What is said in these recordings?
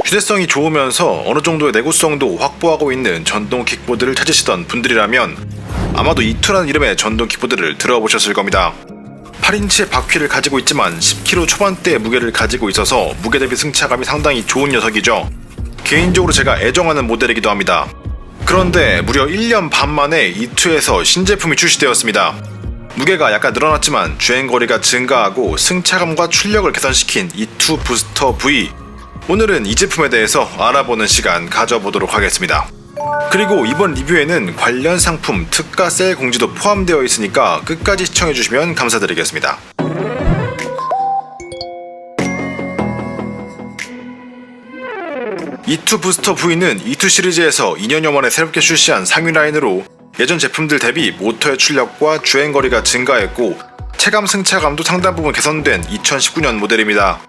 휴대성이 좋으면서 어느 정도의 내구성도 확보하고 있는 전동 킥보드를 찾으시던 분들이라면 아마도 E2라는 이름의 전동 킥보드를 들어보셨을 겁니다. 8인치의 바퀴를 가지고 있지만 10kg 초반대의 무게를 가지고 있어서 무게 대비 승차감이 상당히 좋은 녀석이죠. 개인적으로 제가 애정하는 모델이기도 합니다. 그런데 무려 1년 반 만에 E2에서 신제품이 출시되었습니다. 무게가 약간 늘어났지만 주행거리가 증가하고 승차감과 출력을 개선시킨 E2 부스터 V. 오늘은 이 제품에 대해서 알아보는 시간 가져보도록 하겠습니다. 그리고 이번 리뷰에는 관련 상품 특가 세일 공지도 포함되어 있으니까 끝까지 시청해주시면 감사드리겠습니다. E2 부스터 V는 E2 시리즈에서 2년여 만에 새롭게 출시한 상위 라인으로 예전 제품들 대비 모터의 출력과 주행거리가 증가했고 체감 승차감도 상당 부분 개선된 2019년 모델입니다.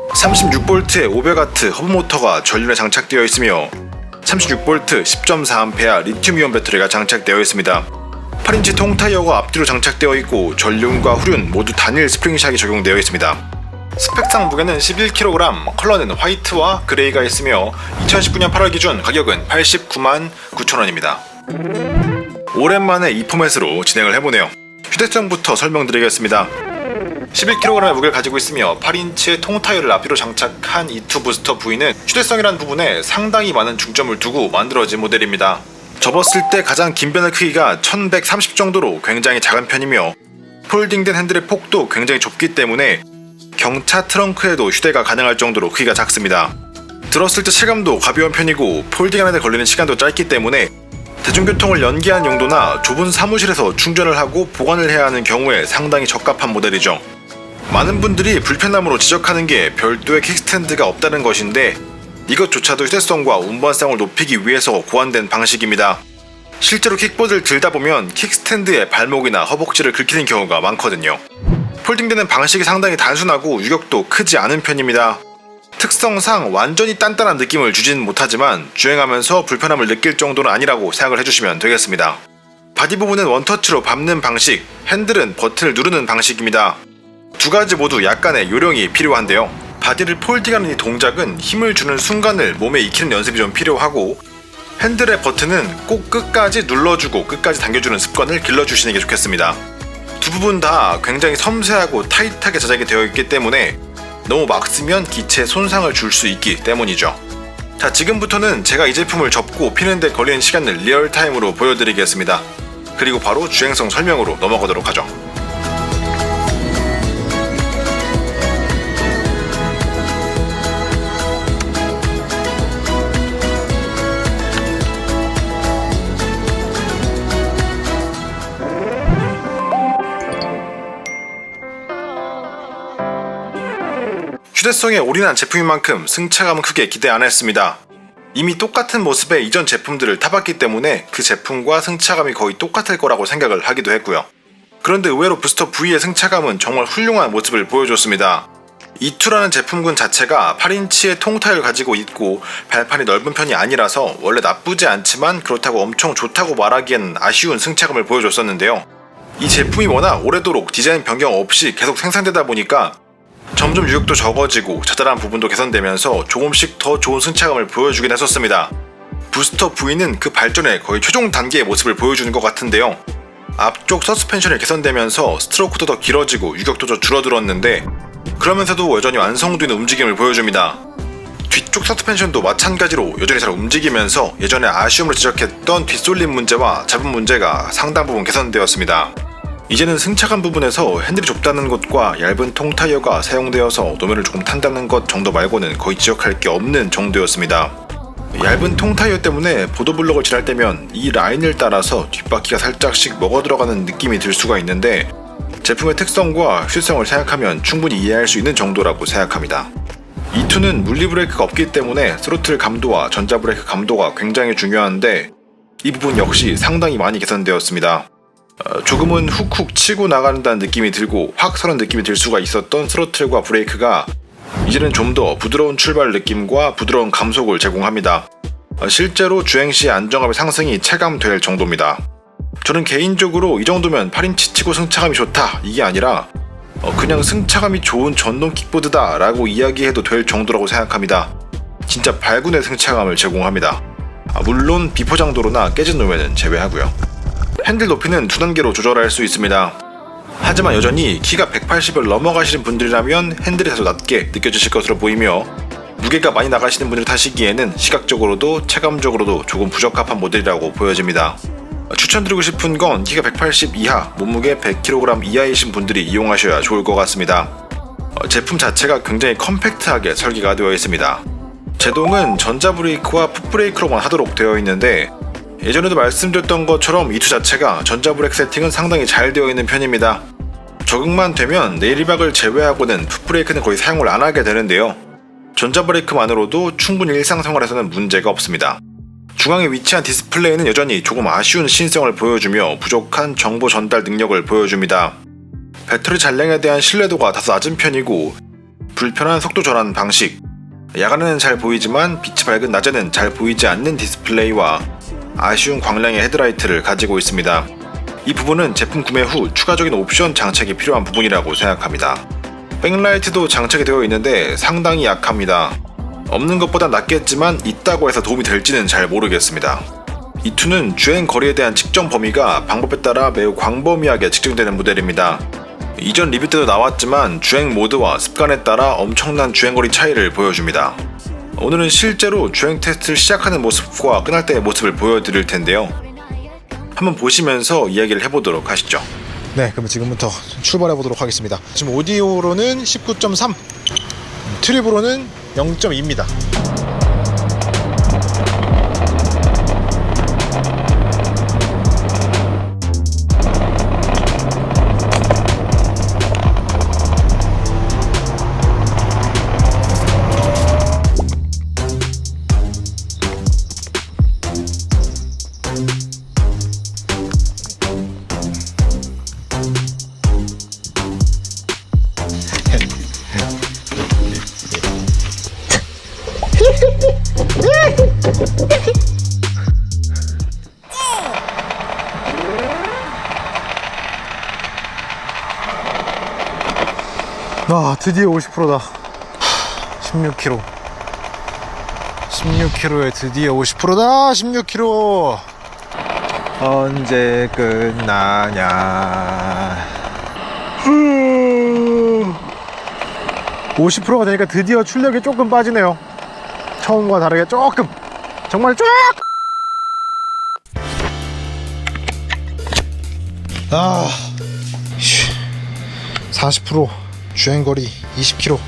36V의 500W 허브 모터가 전륜에 장착되어 있으며 36V 10.4A 리튬이온 배터리가 장착되어 있습니다. 8인치 통타이어가 앞뒤로 장착되어 있고 전륜과 후륜 모두 단일 스프링샥이 적용되어 있습니다. 스펙상 무게는 11kg, 컬러는 화이트와 그레이가 있으며 2019년 8월 기준 가격은 89만 9천원입니다. 오랜만에 이 포맷으로 진행을 해보네요. 휴대성부터 설명드리겠습니다. 11kg의 무게를 가지고 있으며 8인치의 통타이어를 앞뒤로 장착한 E2 부스터 V는 휴대성이라는 부분에 상당히 많은 중점을 두고 만들어진 모델입니다. 접었을 때 가장 긴 변의 크기가 1130 정도로 굉장히 작은 편이며 폴딩된 핸들의 폭도 굉장히 좁기 때문에 경차 트렁크에도 휴대가 가능할 정도로 크기가 작습니다. 들었을 때 체감도 가벼운 편이고 폴딩하는 데 걸리는 시간도 짧기 때문에 대중교통을 연기한 용도나 좁은 사무실에서 충전을 하고 보관을 해야 하는 경우에 상당히 적합한 모델이죠. 많은 분들이 불편함으로 지적하는 게 별도의 킥스탠드가 없다는 것인데 이것조차도 휴대성과 운반성을 높이기 위해서 고안된 방식입니다. 실제로 킥보드를 들다 보면 킥스탠드에 발목이나 허벅지를 긁히는 경우가 많거든요. 폴딩되는 방식이 상당히 단순하고 유격도 크지 않은 편입니다. 특성상 완전히 단단한 느낌을 주진 못하지만 주행하면서 불편함을 느낄 정도는 아니라고 생각을 해주시면 되겠습니다. 바디 부분은 원터치로 밟는 방식, 핸들은 버튼을 누르는 방식입니다. 두 가지 모두 약간의 요령이 필요한데요. 바디를 폴딩하는 이 동작은 힘을 주는 순간을 몸에 익히는 연습이 좀 필요하고 핸들의 버튼은 꼭 끝까지 눌러주고 끝까지 당겨주는 습관을 길러주시는 게 좋겠습니다. 두 부분 다 굉장히 섬세하고 타이트하게 제작이 되어 있기 때문에 너무 막 쓰면 기체에 손상을 줄 수 있기 때문이죠. 자, 지금부터는 제가 이 제품을 접고 피는데 걸리는 시간을 리얼타임으로 보여드리겠습니다. 그리고 바로 주행성 설명으로 넘어가도록 하죠. 휴대성에 올인한 제품인 만큼 승차감은 크게 기대 안 했습니다. 이미 똑같은 모습의 이전 제품들을 타봤기 때문에 그 제품과 승차감이 거의 똑같을 거라고 생각을 하기도 했고요. 그런데 의외로 부스터 V의 승차감은 정말 훌륭한 모습을 보여줬습니다. E2라는 제품군 자체가 8인치의 통타이어를 가지고 있고 발판이 넓은 편이 아니라서 원래 나쁘지 않지만 그렇다고 엄청 좋다고 말하기엔 아쉬운 승차감을 보여줬었는데요. 이 제품이 워낙 오래도록 디자인 변경 없이 계속 생산되다 보니까 점점 유격도 적어지고 자잘한 부분도 개선되면서 조금씩 더 좋은 승차감을 보여주긴 했었습니다. 부스터 V는 그 발전의 거의 최종 단계의 모습을 보여주는 것 같은데요. 앞쪽 서스펜션이 개선되면서 스트로크도 더 길어지고 유격도 더 줄어들었는데 그러면서도 여전히 완성도 있는 움직임을 보여줍니다. 뒤쪽 서스펜션도 마찬가지로 여전히 잘 움직이면서 예전에 아쉬움을 지적했던 뒷솔림 문제와 잡음 문제가 상당 부분 개선되었습니다. 이제는 승차감 부분에서 핸들이 좁다는 것과 얇은 통타이어가 사용되어서 노면을 조금 탄다는 것 정도 말고는 거의 지적할 게 없는 정도였습니다. 얇은 통타이어 때문에 보도블록을 지날 때면 이 라인을 따라서 뒷바퀴가 살짝씩 먹어 들어가는 느낌이 들 수가 있는데 제품의 특성과 휴대성을 생각하면 충분히 이해할 수 있는 정도라고 생각합니다. E2는 물리브레이크가 없기 때문에 스로틀 감도와 전자브레이크 감도가 굉장히 중요한데 이 부분 역시 상당히 많이 개선되었습니다. 조금은 훅훅 치고 나간다는 느낌이 들고 확 서는 느낌이 들 수가 있었던 스로틀과 브레이크가 이제는 좀 더 부드러운 출발 느낌과 부드러운 감속을 제공합니다. 실제로 주행시 안정감의 상승이 체감될 정도입니다. 저는 개인적으로 이 정도면 8인치 치고 승차감이 좋다 이게 아니라 그냥 승차감이 좋은 전동 킥보드다 라고 이야기해도 될 정도라고 생각합니다. 진짜 발군의 승차감을 제공합니다. 물론 비포장도로나 깨진 노면은 제외하고요. 핸들 높이는 2단계로 조절할 수 있습니다. 하지만 여전히 키가 180을 넘어가시는 분들이라면 핸들이 다소 낮게 느껴지실 것으로 보이며, 무게가 많이 나가시는 분들이 타시기에는 시각적으로도 체감적으로도 조금 부적합한 모델이라고 보여집니다. 추천드리고 싶은 건 키가 180 이하, 몸무게 100kg 이하이신 분들이 이용하셔야 좋을 것 같습니다. 제품 자체가 굉장히 컴팩트하게 설계가 되어 있습니다. 제동은 전자브레이크와 풋브레이크로만 하도록 되어 있는데, 예전에도 말씀드렸던 것처럼 이2 자체가 전자브레이크 세팅은 상당히 잘 되어 있는 편입니다. 적응만 되면 내리막을 제외하고는 풋브레이크는 거의 사용을 안 하게 되는데요. 전자브레이크만으로도 충분히 일상생활에서는 문제가 없습니다. 중앙에 위치한 디스플레이는 여전히 조금 아쉬운 신성을 보여주며 부족한 정보 전달 능력을 보여줍니다. 배터리 잔량에 대한 신뢰도가 다소 낮은 편이고, 불편한 속도 전환 방식, 야간에는 잘 보이지만 빛이 밝은 낮에는 잘 보이지 않는 디스플레이와 아쉬운 광량의 헤드라이트를 가지고 있습니다. 이 부분은 제품 구매 후 추가적인 옵션 장착이 필요한 부분이라고 생각합니다. 백라이트도 장착이 되어 있는데 상당히 약합니다. 없는 것보다 낫겠지만 있다고 해서 도움이 될지는 잘 모르겠습니다. 이2는 주행 거리에 대한 측정 범위가 방법에 따라 매우 광범위하게 측정되는 모델입니다. 이전 리뷰 때도 나왔지만 주행 모드와 습관에 따라 엄청난 주행거리 차이를 보여줍니다. 오늘은 실제로 주행 테스트를 시작하는 모습과 끝날 때의 모습을 보여드릴 텐데요. 한번 보시면서 이야기를 해보도록 하시죠. 네, 그럼 지금부터 출발해 보도록 하겠습니다. 지금 오디오로는 19.3, 트립으로는 0.2입니다. 드디어 50%다. 16km. 16km에 드디어 50%다. 16km. 언제 끝나냐. 50%가 되니까 드디어 출력이 조금 빠지네요. 처음과 다르게 조금, 정말 쫙. 40%, 주행거리 20km.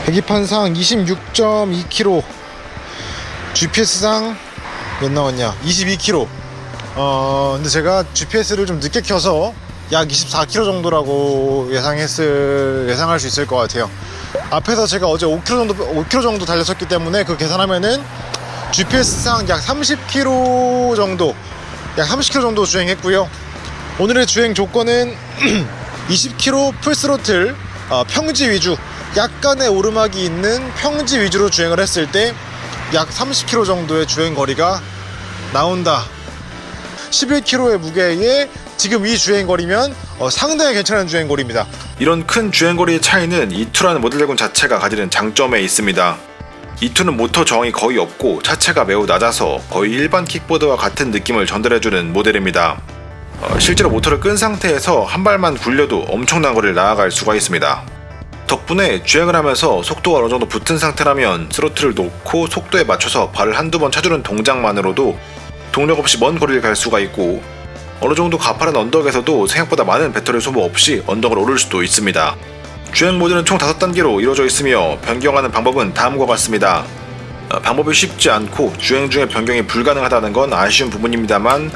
계기판상 26.2km, GPS상 몇 나왔냐? 22km. 근데 제가 GPS를 좀 늦게 켜서 약 24km 정도라고 예상할 수 있을 것 같아요. 앞에서 제가 어제 5km 정도 달렸었기 때문에 그 계산하면은 GPS상 약 30km 정도, 약 30km 정도 주행했고요. 오늘의 주행 조건은 20km 풀스로틀, 평지 위주, 약간의 오르막이 있는 평지 위주로 주행을 했을 때 약 30km 정도의 주행거리가 나온다. 11kg의 무게에 지금 이 주행거리면 상당히 괜찮은 주행거리입니다. 이런 큰 주행거리의 차이는 이2라는 모델군 자체가 가지는 장점에 있습니다. 이2는 모터 저항이 거의 없고 차체가 매우 낮아서 거의 일반 킥보드와 같은 느낌을 전달해주는 모델입니다. 실제로 모터를 끈 상태에서 한 발만 굴려도 엄청난 거리를 나아갈 수가 있습니다. 덕분에 주행을 하면서 속도가 어느 정도 붙은 상태라면 스로틀을 놓고 속도에 맞춰서 발을 한두 번 쳐주는 동작만으로도 동력 없이 먼 거리를 갈 수가 있고, 어느 정도 가파른 언덕에서도 생각보다 많은 배터리 소모 없이 언덕을 오를 수도 있습니다. 주행 모드는 총 5단계로 이루어져 있으며 변경하는 방법은 다음과 같습니다. 방법이 쉽지 않고 주행 중에 변경이 불가능하다는 건 아쉬운 부분입니다만,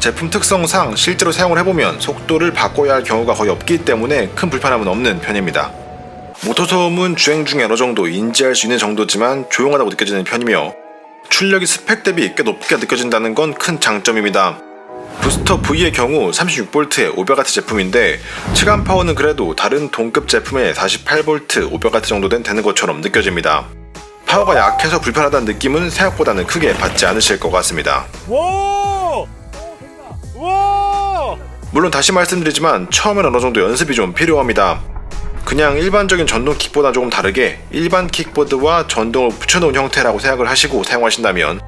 제품 특성상 실제로 사용을 해보면 속도를 바꿔야 할 경우가 거의 없기 때문에 큰 불편함은 없는 편입니다. 모터 소음은 주행 중에 어느 정도 인지할 수 있는 정도지만 조용하다고 느껴지는 편이며, 출력이 스펙 대비 꽤 높게 느껴진다는 건 큰 장점입니다. 부스터 V의 경우 36V의 500W 제품인데 체감 파워는 그래도 다른 동급 제품의 48V 500W 정도 되는 것처럼 느껴집니다. 파워가 약해서 불편하다는 느낌은 생각보다는 크게 받지 않으실 것 같습니다. 물론 다시 말씀드리지만 처음엔 어느 정도 연습이 좀 필요합니다. 그냥 일반적인 전동 킥보다 조금 다르게 일반 킥보드와 전동을 붙여놓은 형태라고 생각을 하시고 사용하신다면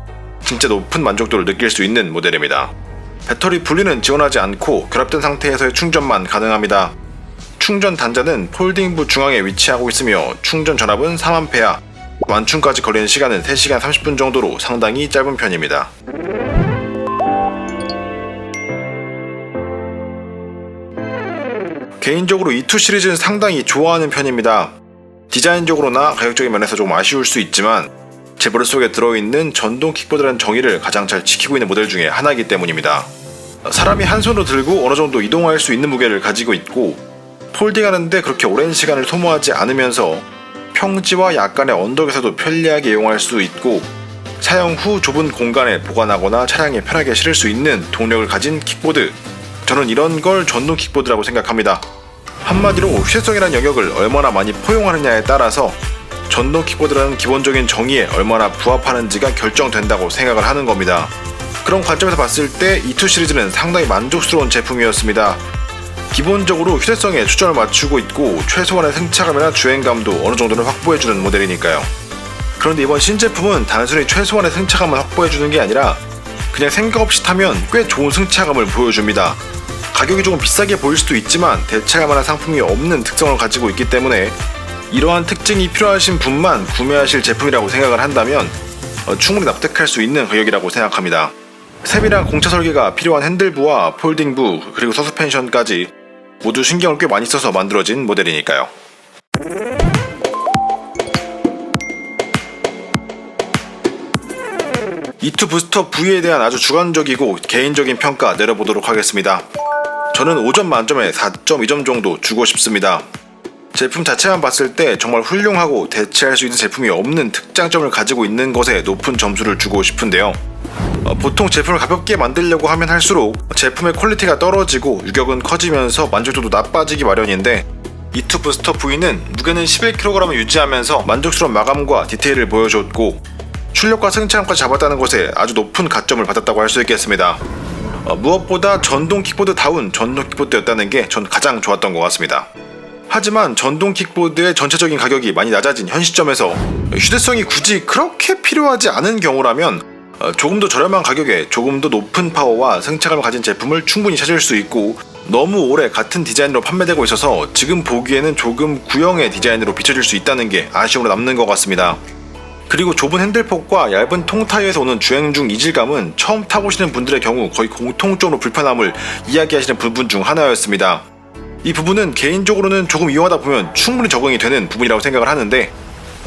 진짜 높은 만족도를 느낄 수 있는 모델입니다. 배터리 분리는 지원하지 않고 결합된 상태에서의 충전만 가능합니다. 충전 단자는 폴딩부 중앙에 위치하고 있으며 충전 전압은 3A, 완충까지 걸리는 시간은 3시간 30분 정도로 상당히 짧은 편입니다. 개인적으로 E2 시리즈는 상당히 좋아하는 편입니다. 디자인적으로나 가격적인 면에서 조금 아쉬울 수 있지만 제 머릿속에 들어있는 전동 킥보드라는 정의를 가장 잘 지키고 있는 모델 중에 하나이기 때문입니다. 사람이 한 손으로 들고 어느 정도 이동할 수 있는 무게를 가지고 있고 폴딩하는데 그렇게 오랜 시간을 소모하지 않으면서 평지와 약간의 언덕에서도 편리하게 이용할 수 있고 사용 후 좁은 공간에 보관하거나 차량에 편하게 실을 수 있는 동력을 가진 킥보드, 저는 이런 걸 전동 킥보드라고 생각합니다. 한마디로 휴대성이라는 영역을 얼마나 많이 포용하느냐에 따라서 전동 킥보드라는 기본적인 정의에 얼마나 부합하는지가 결정된다고 생각을 하는 겁니다. 그런 관점에서 봤을 때 E2 시리즈는 상당히 만족스러운 제품이었습니다. 기본적으로 휴대성에 초점을 맞추고 있고 최소한의 승차감이나 주행감도 어느 정도는 확보해주는 모델이니까요. 그런데 이번 신제품은 단순히 최소한의 승차감을 확보해주는 게 아니라 그냥 생각 없이 타면 꽤 좋은 승차감을 보여줍니다. 가격이 조금 비싸게 보일 수도 있지만 대체할 만한 상품이 없는 특성을 가지고 있기 때문에 이러한 특징이 필요하신 분만 구매하실 제품이라고 생각을 한다면 충분히 납득할 수 있는 가격이라고 생각합니다. 세밀한 공차 설계가 필요한 핸들부와 폴딩부 그리고 서스펜션까지 모두 신경을 꽤 많이 써서 만들어진 모델이니까요. E2 부스터 V에 대한 아주 주관적이고 개인적인 평가 내려보도록 하겠습니다. 저는 5점 만점에 4.2점 정도 주고 싶습니다. 제품 자체만 봤을 때 정말 훌륭하고 대체할 수 있는 제품이 없는 특장점을 가지고 있는 것에 높은 점수를 주고 싶은데요. 보통 제품을 가볍게 만들려고 하면 할수록 제품의 퀄리티가 떨어지고 유격은 커지면서 만족도도 나빠지기 마련인데 E2 부스터 V는 무게는 11kg을 유지하면서 만족스러운 마감과 디테일을 보여줬고 출력과 승차감까지 잡았다는 것에 아주 높은 가점을 받았다고 할 수 있겠습니다. 무엇보다 전동 킥보드다운 전동 킥보드였다는 게 전 가장 좋았던 것 같습니다. 하지만 전동 킥보드의 전체적인 가격이 많이 낮아진 현 시점에서 휴대성이 굳이 그렇게 필요하지 않은 경우라면 조금 더 저렴한 가격에 조금 더 높은 파워와 승차감을 가진 제품을 충분히 찾을 수 있고 너무 오래 같은 디자인으로 판매되고 있어서 지금 보기에는 조금 구형의 디자인으로 비춰질 수 있다는 게 아쉬움으로 남는 것 같습니다. 그리고 좁은 핸들폭과 얇은 통타이어에서 오는 주행 중 이질감은 처음 타보시는 분들의 경우 거의 공통적으로 불편함을 이야기하시는 부분 중 하나였습니다. 이 부분은 개인적으로는 조금 이용하다 보면 충분히 적응이 되는 부분이라고 생각을 하는데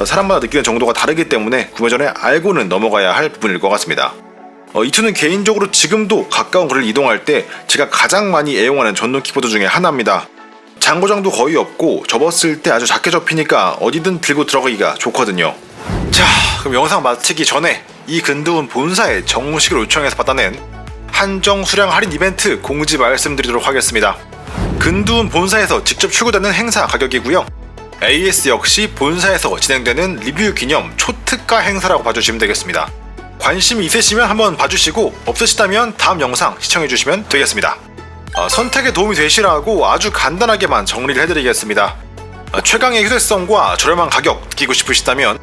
사람마다 느끼는 정도가 다르기 때문에 구매 전에 알고는 넘어가야 할 부분일 것 같습니다. E2는 개인적으로 지금도 가까운 거리를 이동할 때 제가 가장 많이 애용하는 전동 킥보드 중에 하나입니다. 장고장도 거의 없고 접었을 때 아주 작게 접히니까 어디든 들고 들어가기가 좋거든요. 자, 그럼 영상 마치기 전에 이 근두운 본사에 정식으로 요청해서 받아낸 한정 수량 할인 이벤트 공지 말씀드리도록 하겠습니다. 근두운 본사에서 직접 출고되는 행사 가격이고요. AS 역시 본사에서 진행되는 리뷰 기념 초특가 행사라고 봐주시면 되겠습니다. 관심이 있으시면 한번 봐주시고 없으시다면 다음 영상 시청해주시면 되겠습니다. 선택에 도움이 되시라고 아주 간단하게만 정리를 해드리겠습니다. 최강의 휴대성과 저렴한 가격 느끼고 싶으시다면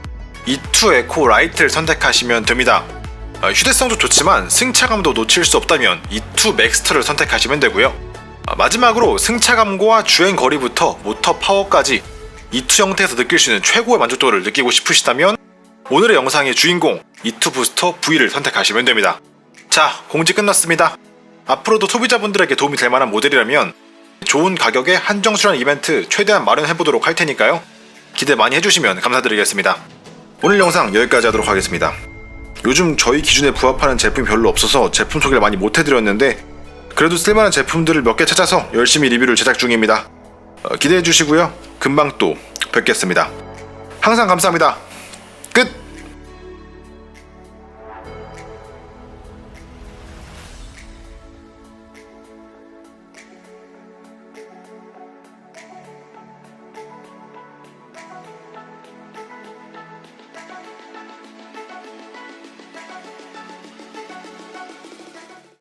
E2 에코 라이트를 선택하시면 됩니다. 휴대성도 좋지만 승차감도 놓칠 수 없다면 E2 맥스터를 선택하시면 되고요. 마지막으로 승차감과 주행 거리부터 모터 파워까지 E2 형태에서 느낄 수 있는 최고의 만족도를 느끼고 싶으시다면 오늘의 영상의 주인공 E2 부스터 V를 선택하시면 됩니다. 자, 공지 끝났습니다. 앞으로도 소비자분들에게 도움이 될 만한 모델이라면 좋은 가격에 한정 수량 이벤트 최대한 마련해보도록 할 테니까요. 기대 많이 해주시면 감사드리겠습니다. 오늘 영상 여기까지 하도록 하겠습니다. 요즘 저희 기준에 부합하는 제품이 별로 없어서 제품 소개를 많이 못해드렸는데 그래도 쓸만한 제품들을 몇 개 찾아서 열심히 리뷰를 제작 중입니다. 기대해주시고요. 금방 또 뵙겠습니다. 항상 감사합니다.